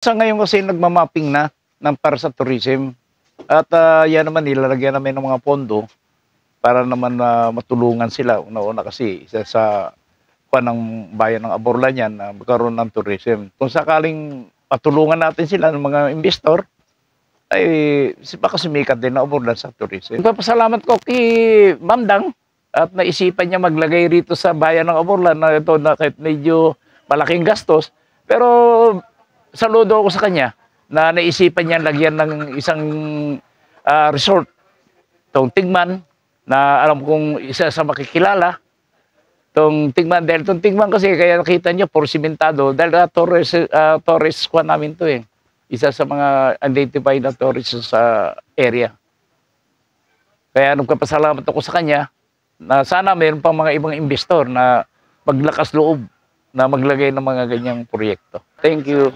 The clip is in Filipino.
Sa ngayon kasi nagma-mapping na ng para sa tourism at, yan naman nilalagyan namin ng mga pondo para naman na matulungan sila. Una-una kasi isa sa kuwan ng bayan ng Aborlan yan na magkaroon ng tourism. Kung sakaling matulungan natin sila ng mga investor, ay baka sumikat din ang Aborlan sa tourism. Nagpapasalamat ko kay Ma'am Dang at naisipan niya maglagay rito sa bayan ng Aborlan na ito na kahit medyo malaking gastos, pero saludo ako sa kanya na naisipan niya lagyan ng isang resort. Itong Tingman, na alam kong isa sa makikilala. Itong Tingman, dahil itong Tingman kasi, kaya nakita niyo, for simentado, dahil Torres kuha namin to eh. Isa sa mga identified na tourist sa area. Kaya nagpapasalamat ako sa kanya na sana mayroon pang mga ibang investor na maglakas loob na maglagay ng mga ganyang proyekto. Thank you.